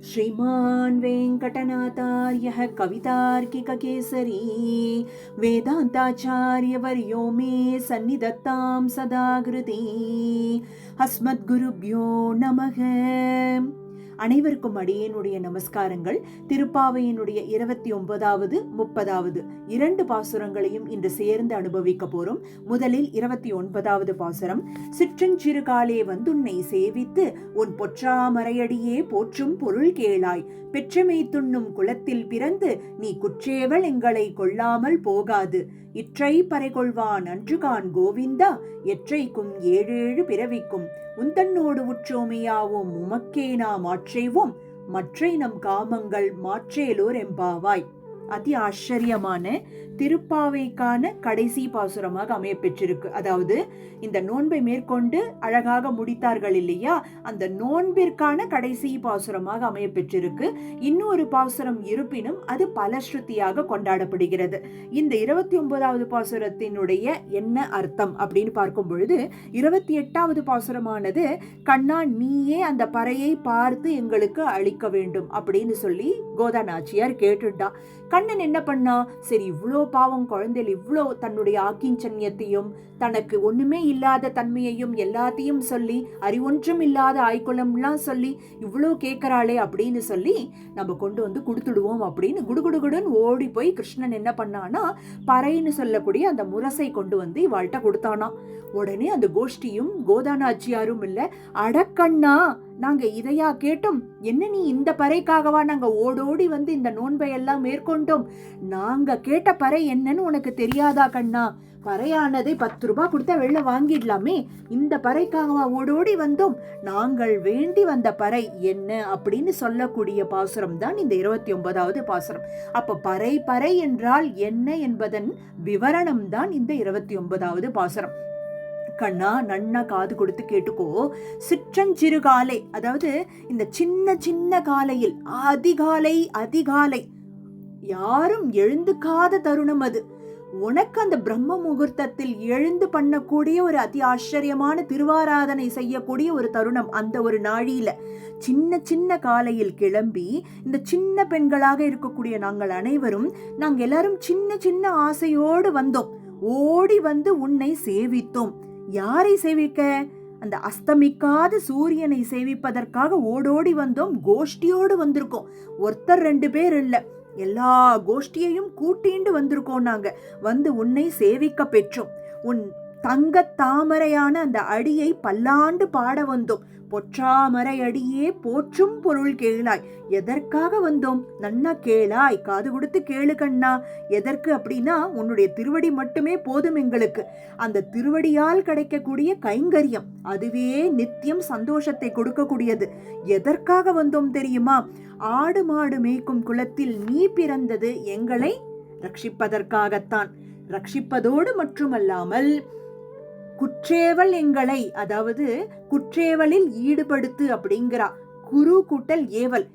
श्रीमान् वेङ्कटनाथार्यः कवितार्किककेसरी वेदान्ताचार्यवर्यो मे सन्निधत्तां सदा कृती अस्मद्गुरुभ्यो நமக. அனைவருக்கும் அடியேனுடைய நமஸ்காரங்கள். திருப்பாவையினுடைய 29வது 30வது 2 பாசுரங்களையும் இன்று சேர்ந்து அனுபவிக்க போறோம். முதலில் 29வது பாசுரம். சிற்றஞ்சிறுகாலே வந்துன்னை சேவித்து உன் பொற்றாமரையடியே போற்றும் பொருள் கேளாய். பெற்றமை துண்ணும் குலத்தில் பிறந்து நீ குற்றேவள் எங்களை கொள்ளாமல் போகாது. இற்றை பறைகொள்வான் அன்றுகான் கோவிந்தா எற்றைக்கும் 7 பிறவிக்கும் உந்தன்னோடு உற்றோமையாவோம் உமக்கே நாம் ஆற்றைவோம் மற்றை நம் காமங்கள் மாற்றேலோர் எம்பாவாய். அதி ஆச்சரியமான திருப்பாவைக்கான கடைசி பாசுரமாக அமைய பெற்றிருக்கு. அதாவது இந்த நோன்பை மேற்கொண்டு அழகாக முடித்தார்கள் இல்லையா, அந்த நோன்பிற்கான கடைசி பாசுரமாக அமைய பெற்றிருக்கு. இன்னொரு பாசுரம் இருப்பினும் அது பலஸ்ருதியாக கொண்டாடப்படுகிறது. இந்த 29வது பாசுரத்தினுடைய என்ன அர்த்தம் அப்படின்னு பார்க்கும் பொழுது, 28வது பாசுரமானது கண்ணா நீயே அந்த பறையை பார்த்து எங்களுக்கு அளிக்க வேண்டும் அப்படின்னு சொல்லி கோதா நாச்சியார் கேட்டுட்டா. கண்ணன் என்ன பண்ணா, சரி இவ்வளோ பாவம் குழந்தைகள் இவ்வளோ தன்னுடைய ஆக்கிஞ்சன்யத்தையும் தனக்கு ஒண்ணுமே இல்லாத தன்மையையும் எல்லாத்தையும் சொல்லி அறிவொன்றும் இல்லாத ஆய்குளம்லாம் சொல்லி இவ்வளோ கேட்கறாளே அப்படின்னு சொல்லி நம்ம கொண்டு வந்து கொடுத்துடுவோம் அப்படின்னு குடுகுடுகுடுன்னு ஓடி போய் கிருஷ்ணன் என்ன பண்ணானா பறைன்னு சொல்லக்கூடிய அந்த முரசை கொண்டு வந்து இவாள்கிட்ட கொடுத்தானா. உடனே அந்த கோஷ்டியும் கோதானாச்சியாரும் இல்ல, அடக்கண்ணா நாங்க இதையா கேட்டோம், என்ன நீ இந்த பறைக்காகவா நாங்க ஓடோடி வந்து இந்த நோன்பை எல்லாம் மேற்கொண்டோம், நாங்க கேட்ட பறை என்னன்னு உனக்கு தெரியாதா கண்ணா, பறையானதை 10 ரூபாய் கொடுத்தா வெளில வாங்கிடலாமே, இந்த பறைக்காகவா ஓடோடி வந்தோம், நாங்கள் வேண்டி வந்த பறை என்ன அப்படின்னு சொல்லக்கூடிய பாசுரம் தான் இந்த 29வது பாசுரம். அப்ப பறை பறை என்றால் என்ன என்பதன் விவரணம் தான் இந்த 29வது பாசுரம். கண்ணா நன்னா காது கொடுத்து கேட்டுக்கோ. சிற்றஞ்சிறுகாலை, அதாவது இந்த சின்ன சின்ன காலையில், அதிகாலை யாரும் எழுந்துக்காத தருணம் அது. உனக்கு அந்த பிரம்ம முகூர்த்தத்தில் எழுந்து பண்ணக்கூடிய ஒரு அதி ஆச்சரியமான திருவாராதனை செய்யக்கூடிய ஒரு தருணம். அந்த ஒரு நாழியில சின்ன சின்ன காலையில் கிளம்பி இந்த சின்ன பெண்களாக இருக்கக்கூடிய நாங்கள் அனைவரும் நாங்கள் எல்லாரும் சின்ன சின்ன ஆசையோடு வந்தோம். ஓடி வந்து உன்னை சேவித்தோம். யாரை சேவிக்க? அந்த அஸ்தமிக்காத சூரியனை சேவிப்பதற்காக ஓடோடி வந்தோம். கோஷ்டியோடு வந்திருக்கோம். ஒருத்தர் 2 பேர் இல்ல, எல்லா கோஷ்டியையும் கூட்டிண்டு வந்திருக்கோம். நாங்க வந்து உன்னை சேவிக்க பெற்றோம். உன் தங்க தாமரையான அந்த அடியை பல்லாண்டு பாட வந்தோம். பொற்றாமரை அடியே போற்றும் பொருள் கேளாய். எதற்காக வந்தோம்? நன்னா கேளாய், காது கொடுத்து கேளு கண்ணா. எதற்கு அப்படின்னா உன்னுடைய திருவடி மட்டுமே போதும் எங்களுக்கு. அந்த திருவடியால் கிடைக்கக்கூடிய கைங்கரியம் அதுவே நித்தியம் சந்தோஷத்தை கொடுக்கக்கூடியது. எதற்காக வந்தோம் தெரியுமா? ஆடு மாடு மேய்க்கும் குலத்தில் நீ பிறந்தது எங்களை ரட்சிப்பதற்காகத்தான். ரட்சிப்பதோடு மட்டுமல்லாமல் குற்றேவல் எங்களை, அதாவது குற்றேவலில் ஈடுபடுத்து அப்படிங்கிறா. குரு கூட்டல் ஏவல்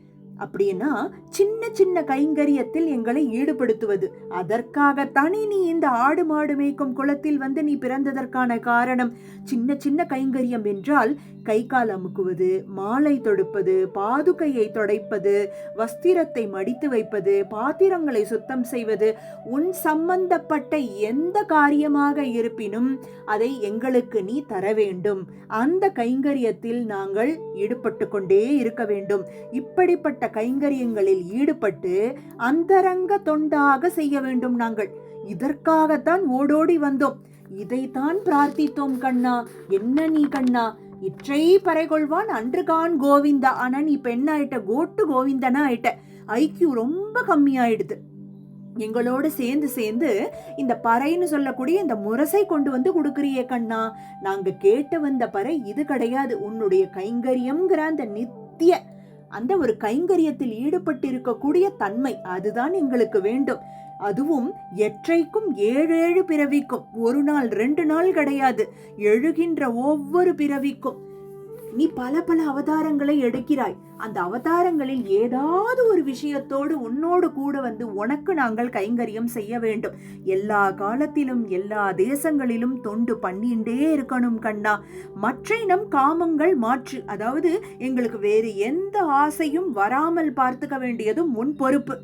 அப்படின்னா சின்ன சின்ன கைங்கரியத்தில் எங்களை ஈடுபடுத்துவது. அதற்காகத்தானே நீ இந்த ஆடு மாடு மேய்க்கும் குளத்தில் வந்து நீ பிறந்ததற்கான காரணம். சின்ன சின்ன கைங்கரியம் என்றால் கை கால் அமுக்குவது, மாலை தொடுப்பது, பாதுகையை தொடைப்பது, வஸ்திரத்தை மடித்து வைப்பது, பாத்திரங்களை சுத்தம் செய்வது, உன் சம்பந்தப்பட்ட எந்த காரியமாக இருப்பினும் அதை எங்களுக்கு நீ தர வேண்டும். அந்த கைங்கரியத்தில் நாங்கள் ஈடுபட்டு கொண்டே இருக்க வேண்டும். இப்படிப்பட்ட கைங்கரியங்களில் ஈடுபட்டு அந்தரங்க தொண்டாக செய்ய வேண்டும். நாங்கள் இதற்காகத்தான் ஓடோடி வந்தோம். இதைத்தான் பிரார்த்தித்தோம் கண்ணா. என்ன நீ கண்ணா, இற்றை பறைகொள்வான் அன்றுகான் கோவிந்தா. ஆனா நீ பெண்ணாயிட்ட, கோட்டு கோவிந்தனா ஆயிட்ட. ஐக்கியம் ரொம்ப கம்மியாயிடுது. எங்களோட சேர்ந்து இந்த பறைன்னு சொல்லக்கூடிய இந்த முரசை கொண்டு வந்து கொடுக்குறியே கண்ணா. நாங்க கேட்டு வந்த பறை இது கிடையாது. உன்னுடைய கைங்கரியம்ங்கிற அந்த நித்திய அந்த ஒரு கைங்கரியத்தில் ஈடுபட்டு இருக்கக்கூடிய தன்மை அதுதான் எங்களுக்கு வேண்டும். அதுவும் எற்றைக்கும் 7 பிறவிக்கும், ஒரு நாள் 2 நாள் கிடையாது, எழுகின்ற ஒவ்வொரு பிறவிக்கும் நீ பல பல அவதாரங்களை எடுக்கிறாய். அந்த அவதாரங்களில் ஏதாவது ஒரு விஷயத்தோடு உன்னோடு கூட வந்து உனக்கு நாங்கள் கைங்கரியம் செய்ய வேண்டும். எல்லா காலத்திலும் எல்லா தேசங்களிலும் தொண்டு பண்ணிண்டே இருக்கணும் கண்ணா. மற்ற நம் காமங்கள் மாற்று, அதாவது எங்களுக்கு வேறு எந்த ஆசையும் வராமல் பார்த்துக்க வேண்டியதும் உன் பொறுப்பு.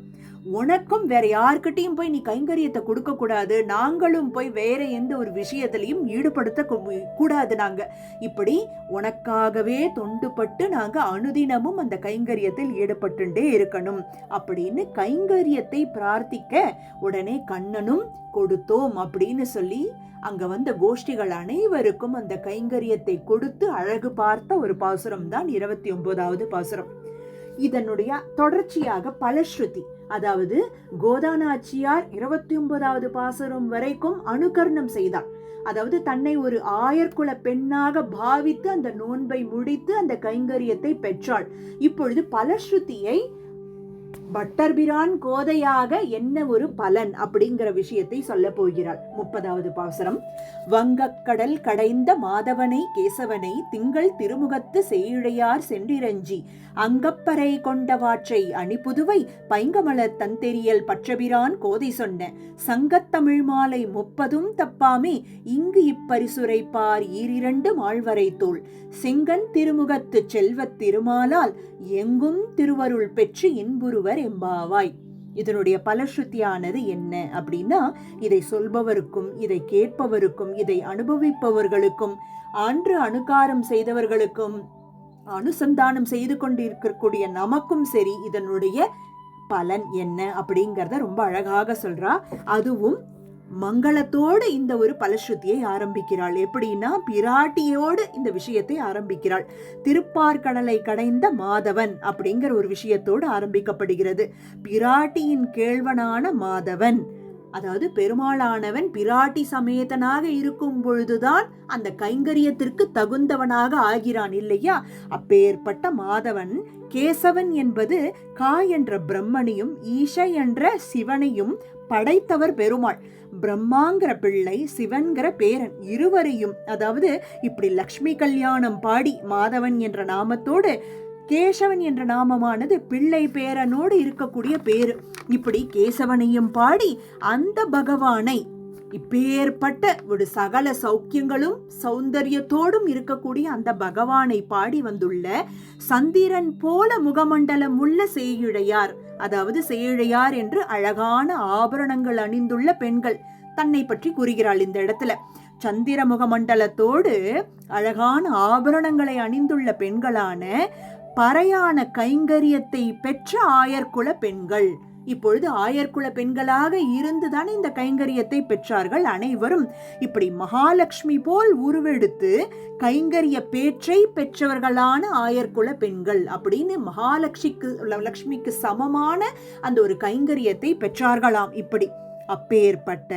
உனக்கும் வேற யார்கிட்டையும் போய் நீ கைங்கரியத்தை கொடுக்க கூடாது, நாங்களும் போய் வேற எந்த ஒரு விஷயத்திலையும் ஈடுபடுத்த கூடாது. நாங்க இப்படி உனக்காகவே தொண்டுபட்டு நாங்க அனுதினமும் அந்த கைங்கரியத்தில் ஈடுபட்டுட்டே இருக்கணும் அப்படின்னு கைங்கரியத்தை பிரார்த்திக்க உடனே கண்ணனும் கொடுத்தோம் அப்படின்னு சொல்லி அங்க வந்த கோஷ்டிகள் அனைவருக்கும் அந்த கைங்கரியத்தை கொடுத்து அழகு பார்த்த ஒரு பாசுரம் தான் 29வது பாசுரம். இதனுடைய தொடர்ச்சியாக பலஸ்ருதி, அதாவது கோதாநாச்சியார் 29வது பாசுரம் வரைக்கும் அனுகரணம் செய்தார். அதாவது தன்னை ஒரு ஆயர்குல பெண்ணாக பாவித்து அந்த நோன்பை முடித்து அந்த கைங்கரியத்தை பெற்றாள். இப்பொழுது பலஸ்ருதியை பட்டர்பிரான் கோதையாக என்ன ஒரு பலன் அப்படிங்கிற விஷயத்தை சொல்ல போகிறாள். 30வது பாசுரம். வங்கக்கடல் கடைந்த மாதவனை கேசவனை திங்கள் திருமுகத்து செய்யுடையார் சென்றிரஞ்சி அங்கப்பறை கொண்டவாற்றை அணிபுதுவை பைங்கமலர் தந்தெரியல் பற்றபிரான் கோதை சொன்ன சங்கத்தமிழ் மாலை 30ம் தப்பாமே இங்கு இப்பரிசுரைப்பார் ஈரிரண்டு மாழ்வரை தோள் செங்கன் திருமுகத்து செல்வத் திருமாலால் எங்கும் திருவருள் பெற்று இன்புருவர் எம்பாவாய். இதனுடைய பலஸ்ருதியானது என்ன அப்படின்னா, இதை சொல்பவருக்கும் இதை கேட்பவருக்கும் இதை அனுபவிப்பவர்களுக்கும் அன்று அனுகாரம் செய்தவர்களுக்கும் அனுசந்தானம் செய்து கொண்டிருக்கக்கூடிய நமக்கும் சரி இதனுடைய பலன் என்ன அப்படிங்கறத ரொம்ப அழகாக சொல்றா. அதுவும் மங்களத்தோடு இந்த ஒரு பலஸ்ருதியை ஆரம்பிக்கிறாள். எப்படின்னா பிராட்டியோடு இந்த விஷயத்தை ஆரம்பிக்கிறாள். திருப்பார்கடலை கடைந்த மாதவன் அப்படிங்கிற ஒரு விஷயத்தோடு ஆரம்பிக்கப்படுகிறது. பிராட்டியின் கேள்வனான மாதவன், அதாவது பெருமாளானவன் பிராட்டி சமேதனாக இருக்கும் பொழுதுதான் அந்த கைங்கரியத்திற்கு தகுந்தவனாக ஆகிறான் இல்லையா? அப்பேற்பட்ட மாதவன் கேசவன் என்பது கா என்ற பிரம்மனையும் ஈஷ என்ற சிவனையும் படைத்தவர் பெருமாள். பிரம்மாங்கிற பிள்ளை, சிவன்கிற பேரன், இருவரையும், அதாவது இப்படி லக்ஷ்மி கல்யாணம் பாடி மாதவன் என்ற நாமத்தோடு கேசவன் என்ற நாமமானது பிள்ளை பேரனோடு இருக்கக்கூடிய பேரு. இப்படி கேசவனையும் பாடி அந்த பகவானை இப்பேற்பட்ட ஒரு சகல சௌக்கியங்களும் சௌந்தரியத்தோடும் இருக்கக்கூடிய அந்த பகவானை பாடி வந்துள்ள சந்திரன் போல முகமண்டலம் உள்ள சேயிழையார், அதாவது சேயிழையார் என்று அழகான ஆபரணங்கள் அணிந்துள்ள பெண்கள் தன்னை பற்றி கூறுகிறாள். இந்த இடத்துல சந்திர முகமண்டலத்தோடு அழகான ஆபரணங்களை அணிந்துள்ள பெண்களான பறையான கைங்கரியத்தை பெற்ற ஆயர்குல பெண்கள். இப்பொழுது ஆயர்குல பெண்களாக இருந்துதான் இந்த கைங்கரியத்தை பெற்றார்கள் அனைவரும். இப்படி மகாலட்சுமி போல் உருவெடுத்து கைங்கரிய பேற்றை பெற்றவர்களான ஆயர்குல பெண்கள் அப்படின்னு லக்ஷ்மிக்கு சமமான அந்த ஒரு கைங்கரியத்தை பெற்றார்களாம். இப்படி அப்பேற்பட்ட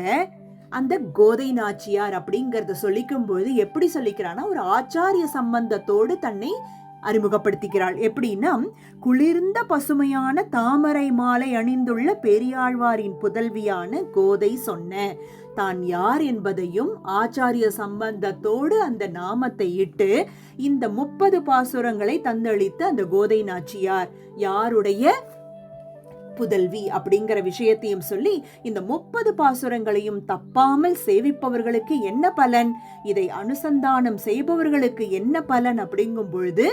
அந்த கோதை நாச்சியார் அப்படிங்கறத சொல்லிக்கும் பொழுது எப்படி சொல்லிக்கிறான்னா, ஒரு ஆச்சாரிய சம்பந்தத்தோடு தன்னை அறிமுகப்படுத்திக்கிறாள். எப்படின்னா, குளிர்ந்த பசுமையான தாமரை மாலை அணிந்துள்ள பெரியாழ்வாரின் புதல்வியான கோதை சொன்ன தான் யார் என்பதையும் ஆச்சாரிய சம்பந்தத்தோடு அந்த நாமத்தை இட்டு இந்த 30 பாசுரங்களை தந்தளித்த அந்த கோதை நாச்சியார் யாருடைய புதல்வி அப்படிங்கிற விஷயத்தையும் சொல்லி இந்த 30 பாசுரங்களையும் தப்பாமல் சேவிப்பவர்களுக்கு என்ன பலன், இதை அனுசந்தானம் செய்பவர்களுக்கு என்ன பலன் அப்படிங்கும் பொழுது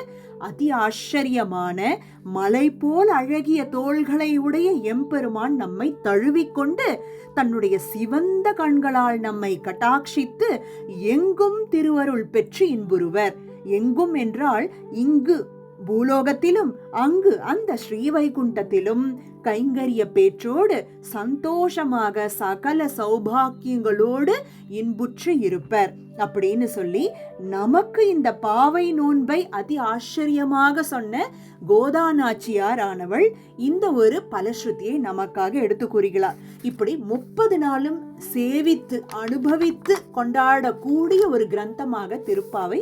அதி ஆச்சரியமான மலை போல் அழகிய தோள்களை உடைய எம்பெருமான் நம்மை தழுவிக்கொண்டு தன்னுடைய சிவந்த கண்களால் நம்மை கட்டாட்சித்து எங்கும் திருவருள் பெற்று இன்புருவர். எங்கும் என்றால் இங்கு பூலோகத்திலும் அங்கு அந்த ஸ்ரீவைகுண்டத்திலும் கைங்கரிய பேற்றோடு சந்தோஷமாக சகல சௌபாக்கியங்களோடு இன்புற்று இருப்பர் அப்படின்னு சொல்லி நமக்கு இந்த பாவை நோன்பை அதி ஆச்சரியமாக சொன்ன கோதாநாச்சியார் ஆனவள் இந்த ஒரு பலஸ்ருதியை நமக்காக எடுத்து கூறுகிறார். இப்படி 30 நாளும் சேவித்து அனுபவித்து கொண்டாடக்கூடிய ஒரு கிரந்தமாக திருப்பாவை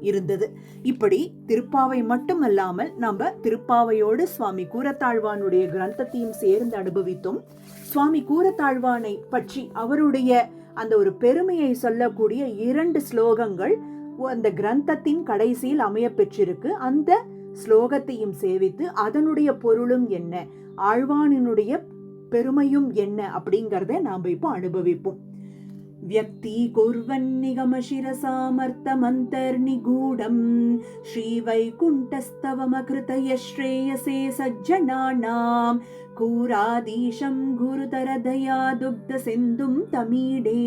இருந்தது. இப்படி திருப்பாவை மட்டுமல்லாமல் நம்ம திருப்பாவையோடு சுவாமி கூரத்தாழ்வானுடைய கிரந்தத்தையும் சேர்ந்து அனுபவித்தோம். சுவாமி கூரத்தாழ்வானை பற்றி அவருடைய அந்த ஒரு பெருமையை சொல்லக்கூடிய 2 ஸ்லோகங்கள் அந்த கிரந்தத்தின் கடைசியில் அமைய பெற்றிருக்கு. அந்த ஸ்லோகத்தையும் சேவித்து அதனுடைய பொருளும் என்ன, ஆழ்வானினுடைய பெருமையும் என்ன அப்படிங்கறத நாம இப்போ அனுபவிப்போம். வியக்தி குர்வன் நிகம சிரசாமர்த்தமந்தர்நிகூடம் ஸ்ரீவைகுண்டஸ்தவமகிருதய ஸ்ரேயசே சஜ்ஜனானாம் கூராதீஷம் குருதரதயா துக்த சிந்தும் தமீடே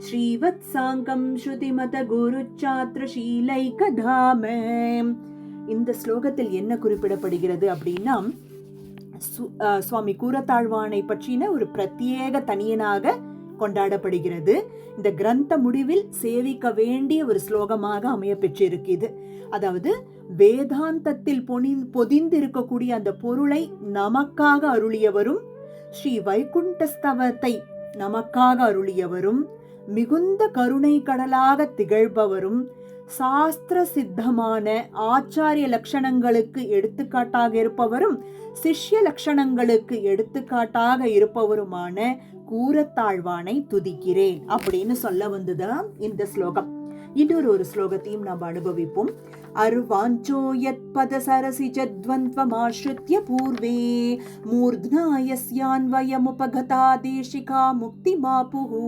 ஸ்ரீவத்சாங்கம் ஸ்ருதிமத குருச்சாத்ர ஷீலைகதாம. இந்த ஸ்லோகத்தில் என்ன குறிப்பிடப்படுகிறது அப்படின்னா, சுவாமி கூரத்தாழ்வானை பற்றின ஒரு பிரத்யேக தனியனாக கொண்டாடப்படுகிறது. இந்த கிரந்த முடிவில் சேவிக்க வேண்டிய ஒரு ஸ்லோகமாக அமைய பெற்றிருக்கிறது. அதாவது வேதாந்தத்தில் பொதிந்திருக்கக்கூடிய அந்த பொருளை நமக்காக அருளியவரும், ஸ்ரீ வைகுண்டஸ்தவத்தை நமக்காக அருளியவரும், மிகுந்த கருணை கடலாக திகழ்பவரும், சாஸ்திர சித்தமான ஆச்சாரிய லட்சணங்களுக்கு எடுத்துக்காட்டாக இருப்பவரும், சிஷ்ய லட்சணங்களுக்கு எடுத்துக்காட்டாக இருப்பவருமான கூரத்தாழ்வானை துதிக்கிறேன் அப்படின்னு சொல்ல வந்துதான் இந்த ஸ்லோகம். இன்னொரு ஸ்லோகத்தையும் நாம் அனுபவிப்போம். அர்வாஞ்சோ யத் பத சரசிஜத்வந்த்வமாஸ்ருத்ய பூர்வே மூர்த்னா யஸ்யான்வயமுபகதா தேசிகா முக்திமாபுஹு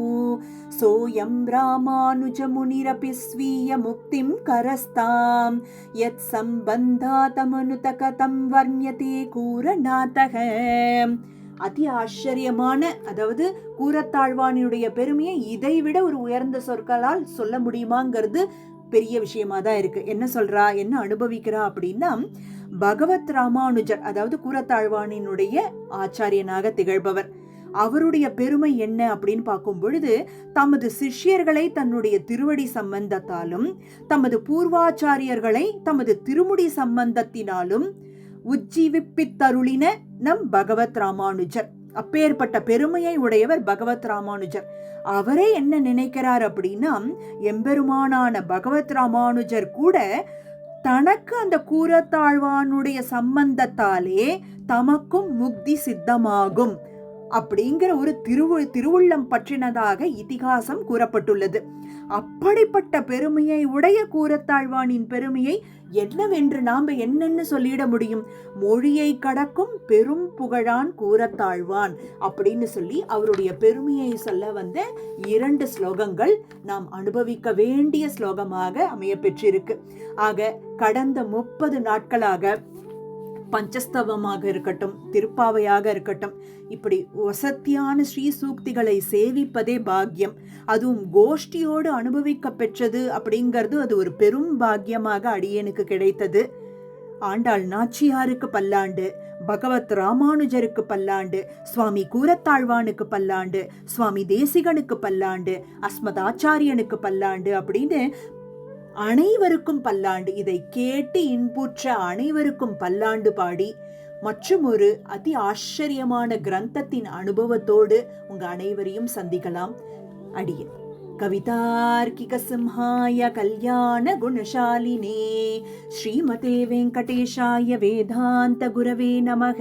சோயம் ராமானுஜ முனிரபி ஸ்வீய முக்திம் கரஸ்தாம் யத் சம்பந்தாதமனுதகதம் வர்ண்யதே கூரநாதக. அதி ஆச்சரியமான, அதாவது கூரத்தாழ்வானுடைய பெருமையை இதைவிட ஒரு உயர்ந்த சொற்களால் சொல்ல முடியுமாங்கிறது பெரிய விஷயமா தான் இருக்கு. என்ன சொல்றா, என்ன அனுபவிக்கிறா அப்படின்னா, பகவத் ராமானுஜர், அதாவது கூரத்தாழ்வானினுடைய ஆச்சாரியனாக திகழ்பவர், அவருடைய பெருமை என்ன அப்படின்னு பார்க்கும் பொழுது, தமது சிஷ்யர்களை தன்னுடைய திருவடி சம்பந்தத்தாலும், தமது பூர்வாச்சாரியர்களை தமது திருமுடி சம்பந்தத்தினாலும் உஜ்ஜீவிப்பித்தருளின நம் பகவத் ராமானுஜர். அப்பேற்பட்ட பெருமையை உடையவர் பகவத் ராமானுஜர். அவரே என்ன நினைக்கிறார் அப்படின்னா, எம்பெருமானான பகவத் ராமானுஜர் கூட தனக்கு அந்த கூரத்தாழ்வானுடைய சம்பந்தத்தாலே தமக்கும் முக்தி சித்தமாகும் அப்படிங்கிற ஒரு திருவுள்ளம் பற்றினதாக இதிகாசம் கூறப்பட்டுள்ளது. அப்படிப்பட்ட பெருமையை உடைய கூரத்தாழ்வானின் பெருமையை என்னவென்று நாம் என்னென்னு சொல்லிட முடியும்? மொழியை கடக்கும் பெரும் புகழான் கூரத்தாழ்வான் அப்படின்னு சொல்லி அவருடைய பெருமையை சொல்ல வந்த 2 ஸ்லோகங்கள் நாம் அனுபவிக்க வேண்டிய ஸ்லோகமாக அமைய பெற்றிருக்கு. ஆக கடந்த 30 நாட்களாக பஞ்சஸ்தவமாக இருக்கட்டும், திருப்பாவையாக இருக்கட்டும், இப்படி வசத்தியான ஸ்ரீ சூக்திகளை சேவிப்பதே பாக்கியம். அதுவும் கோஷ்டியோடு அனுபவிக்க பெற்றது அப்படிங்கிறது அது ஒரு பெரும் பாக்கியமாக அடியேனுக்கு கிடைத்தது. ஆண்டாள் நாச்சியாருக்கு பல்லாண்டு, பகவத் ராமானுஜருக்கு பல்லாண்டு, சுவாமி கூரத்தாழ்வானுக்கு பல்லாண்டு, சுவாமி தேசிகனுக்கு பல்லாண்டு, அஸ்மதாச்சாரியனுக்கு பல்லாண்டு அப்படின்னு அனைவருக்கும் பல்லாண்டு. இதை கேட்டு இன்புற்ற அனைவருக்கும் பல்லாண்டு பாடி மற்றும் ஒரு அதி ஆச்சரியமான கிரந்தத்தின் அனுபவத்தோடு உங்க அனைவரையும் சந்திக்கலாம். அடியே கவிதார்க்கிக சிம்ஹாய கல்யாண குணசாலினே ஸ்ரீமதே வெங்கடேஷாய வேதாந்த குரவே நமக.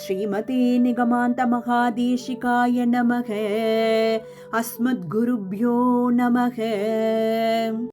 ஸ்ரீமதே நிகமாந்த மகாதேசிகாய நமக. அஸ்மத் குருப்யோ நமக.